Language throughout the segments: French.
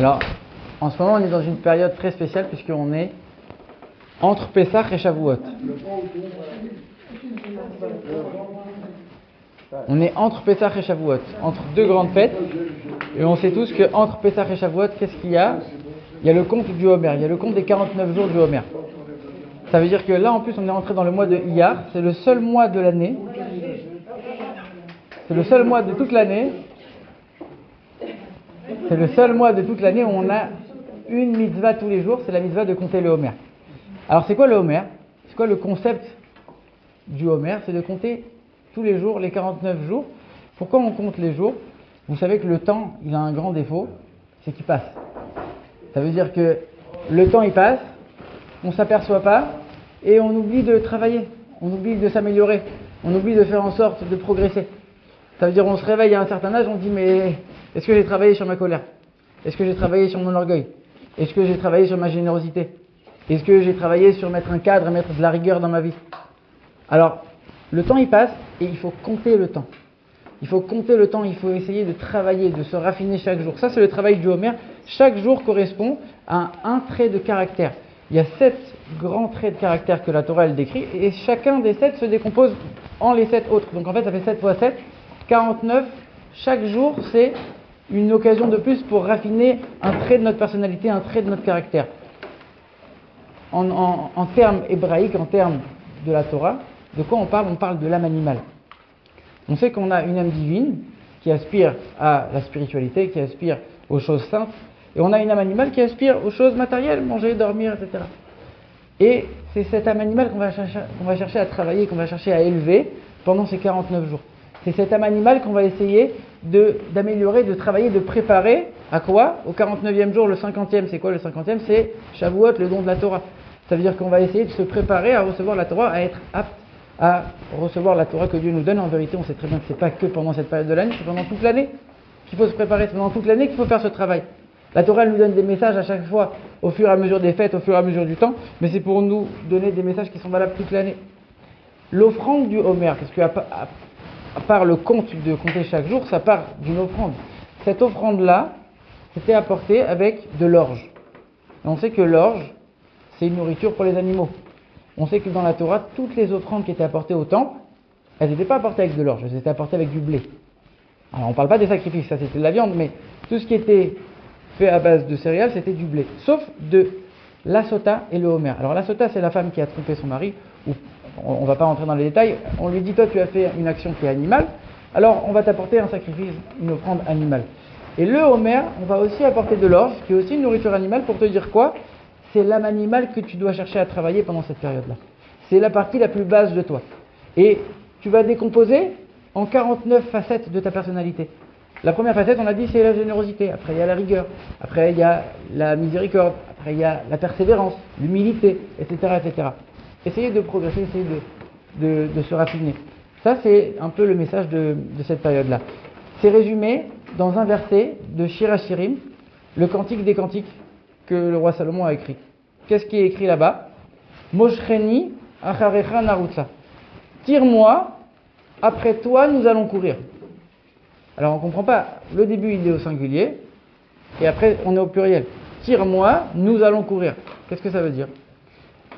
Alors, en ce moment, on est dans une période très spéciale puisqu'on est entre Pessah et Shavuot. On est entre Pessah et Shavuot, entre deux grandes fêtes. Et on sait tous qu'entre Pessah et Shavuot, qu'est-ce qu'il y a? Il y a le compte du Homer, il y a le compte des 49 jours du Homer. Ça veut dire que là, en plus, on est rentré dans le mois de Iyar. C'est le seul mois de l'année. C'est le seul mois de toute l'année. C'est le seul mois de toute l'année où on a une mitzvah tous les jours. C'est la mitzvah de compter le Homer. Alors, c'est quoi le Homer? C'est quoi le concept du Homer? C'est de compter tous les jours, les 49 jours. Pourquoi on compte les jours? Vous savez que le temps, il a un grand défaut, c'est qu'il passe. Ça veut dire que le temps, il passe, on ne s'aperçoit pas, et on oublie de travailler, on oublie de s'améliorer, on oublie de faire en sorte de progresser. Ça veut dire on se réveille à un certain âge, on dit mais est-ce que j'ai travaillé sur ma colère? Est-ce que j'ai travaillé sur mon orgueil? Est-ce que j'ai travaillé sur ma générosité? Est-ce que j'ai travaillé sur mettre un cadre et mettre de la rigueur dans ma vie? Alors, le temps il passe et il faut compter le temps. Il faut compter le temps, il faut essayer de travailler, de se raffiner chaque jour. Ça, c'est le travail du Homer. Chaque jour correspond à un trait de caractère. Il y a 7 grands traits de caractère que la Torah elle décrit, et chacun des 7 se décompose en les 7 autres. Donc en fait, ça fait 7 fois 7, 49. Chaque jour, c'est une occasion de plus pour raffiner un trait de notre personnalité, un trait de notre caractère. En termes hébraïques, en termes de la Torah, de quoi on parle? On parle de l'âme animale. On sait qu'on a une âme divine qui aspire à la spiritualité, qui aspire aux choses saintes, et on a une âme animale qui aspire aux choses matérielles, manger, dormir, etc. Et c'est cette âme animale qu'on va chercher à travailler, qu'on va chercher à élever pendant ces 49 jours. C'est cette âme animale qu'on va essayer d'améliorer, de travailler, de préparer à quoi? Au 49e jour, le 50e, c'est quoi le 50e? C'est Shavuot, le don de la Torah. Ça veut dire qu'on va essayer de se préparer à recevoir la Torah, à être apte à recevoir la Torah que Dieu nous donne. En vérité, on sait très bien que ce n'est pas que pendant cette période de l'année, c'est pendant toute l'année qu'il faut se préparer, c'est pendant toute l'année qu'il faut faire ce travail. La Torah elle nous donne des messages à chaque fois, au fur et à mesure des fêtes, au fur et à mesure du temps, mais c'est pour nous donner des messages qui sont valables toute l'année. L'offrande du Homer, parce qu'à part le compte de compter chaque jour, ça part d'une offrande. Cette offrande-là, c'était apportée avec de l'orge. Et on sait que l'orge, c'est une nourriture pour les animaux. On sait que dans la Torah, toutes les offrandes qui étaient apportées au temple, elles n'étaient pas apportées avec de l'orge, elles étaient apportées avec du blé. Alors on ne parle pas des sacrifices, ça c'était de la viande, mais tout ce qui était fait à base de céréales, c'était du blé. Sauf de la sota et le homer. Alors la sota, c'est la femme qui a trompé son mari, ou on ne va pas rentrer dans les détails, on lui dit toi tu as fait une action qui est animale, alors on va t'apporter un sacrifice, une offrande animale. Et le homer, on va aussi apporter de l'orge, qui est aussi une nourriture animale, pour te dire quoi? C'est l'âme animale que tu dois chercher à travailler pendant cette période-là. C'est la partie la plus basse de toi. Et tu vas décomposer en 49 facettes de ta personnalité. La première facette, on a dit, c'est la générosité. Après, il y a la rigueur. Après, il y a la miséricorde. Après, il y a la persévérance, l'humilité, etc., etc. Essayez de progresser, essayez de se raffiner. Ça, c'est un peu le message de cette période-là. C'est résumé dans un verset de Shir HaShirim, le cantique des cantiques que le roi Salomon a écrit. Qu'est-ce qui est écrit là-bas? Moshcheni acharecha narutza. Tire-moi, après toi nous allons courir. Alors on ne comprend pas, le début il est au singulier, et après on est au pluriel. Tire-moi, nous allons courir. Qu'est-ce que ça veut dire?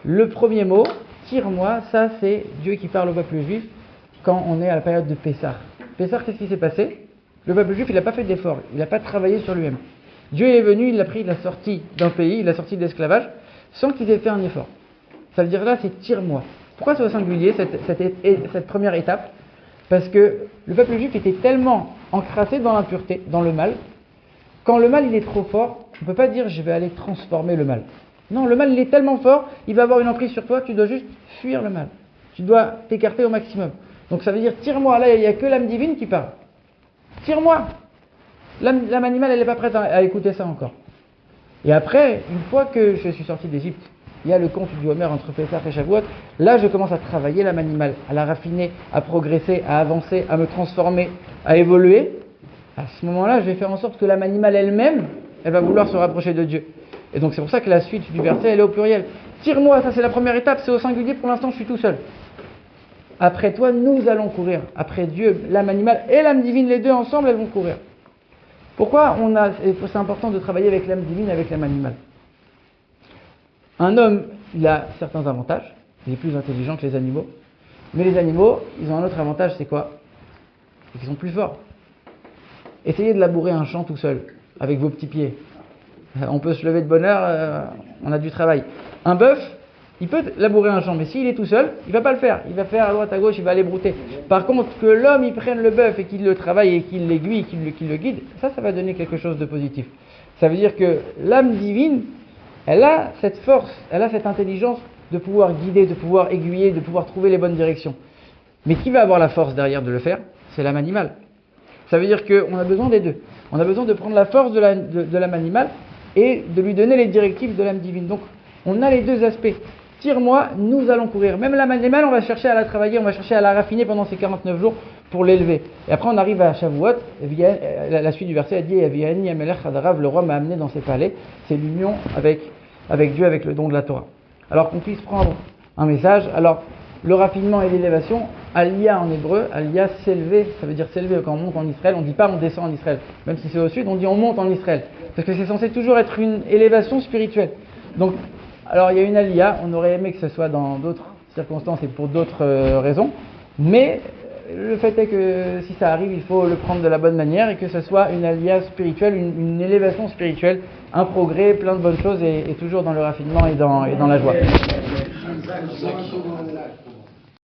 Le premier mot, tire-moi, ça c'est Dieu qui parle au peuple juif quand on est à la période de Pessah. Pessah, qu'est-ce qui s'est passé? Le peuple juif il n'a pas fait d'effort, il n'a pas travaillé sur lui-même. Dieu est venu, il l'a pris, il l'a sorti d'un pays, il l'a sorti de l'esclavage, sans qu'ils aient fait un effort. Ça veut dire là, c'est tire-moi. Pourquoi c'est au singulier, cette première étape? Parce que le peuple juif était tellement encrassé dans l'impureté, dans le mal, quand le mal il est trop fort, on ne peut pas dire je vais aller transformer le mal. Non, le mal il est tellement fort, il va avoir une emprise sur toi, tu dois juste fuir le mal. Tu dois t'écarter au maximum. Donc ça veut dire tire-moi, là il n'y a que l'âme divine qui parle. Tire-moi. L'âme animale, elle n'est pas prête à écouter ça encore. Et après, une fois que je suis sorti d'Égypte, il y a le conte du Homer entre Pessah et Shavuot, là je commence à travailler l'âme animale, à la raffiner, à progresser, à avancer, à me transformer, à évoluer. À ce moment-là, je vais faire en sorte que l'âme animale elle-même, elle va vouloir se rapprocher de Dieu. Et donc c'est pour ça que la suite du verset, elle est au pluriel. Tire-moi, ça c'est la première étape, c'est au singulier, pour l'instant je suis tout seul. Après toi, nous allons courir. Après Dieu, l'âme animale et l'âme divine, les deux ensemble, elles vont courir. Pourquoi c'est important de travailler avec l'âme divine, avec l'âme animale? Un homme, il a certains avantages, il est plus intelligent que les animaux, mais les animaux, ils ont un autre avantage, c'est quoi? C'est qu'ils sont plus forts. Essayez de labourer un champ tout seul, avec vos petits pieds. On peut se lever de bonne heure, on a du travail. Un bœuf, il peut labourer un champ, mais s'il est tout seul, il va pas le faire. Il va faire à droite, à gauche, il va aller brouter. Par contre, que l'homme, il prenne le bœuf et qu'il le travaille et qu'il l'aiguille, qu'il le guide, ça va donner quelque chose de positif. Ça veut dire que l'âme divine, elle a cette force, elle a cette intelligence de pouvoir guider, de pouvoir aiguiller, de pouvoir trouver les bonnes directions. Mais qui va avoir la force derrière de le faire? C'est l'âme animale. Ça veut dire qu'on a besoin des deux. On a besoin de prendre la force de l'âme animale et de lui donner les directives de l'âme divine. Donc, on a les deux aspects. Tire-moi, nous allons courir. Même l'âme animale, on va chercher à la travailler, on va chercher à la raffiner pendant ces 49 jours pour l'élever. Et après, on arrive à Shavuot. La suite du verset a dit Aviani Amelech Hadarav, le roi m'a amené dans ses palais. C'est l'union avec Dieu, avec le don de la Torah. Alors qu'on puisse prendre un message. Alors, le raffinement et l'élévation, Aliyah en hébreu, Aliyah s'élever, ça veut dire s'élever quand on monte en Israël. On ne dit pas on descend en Israël. Même si c'est au sud, on dit on monte en Israël. Parce que c'est censé toujours être une élévation spirituelle. Donc, alors il y a une Aliyah, on aurait aimé que ce soit dans d'autres circonstances et pour d'autres raisons, mais le fait est que si ça arrive, il faut le prendre de la bonne manière et que ce soit une Aliyah spirituelle, une élévation spirituelle, un progrès, plein de bonnes choses et toujours dans le raffinement et dans la joie.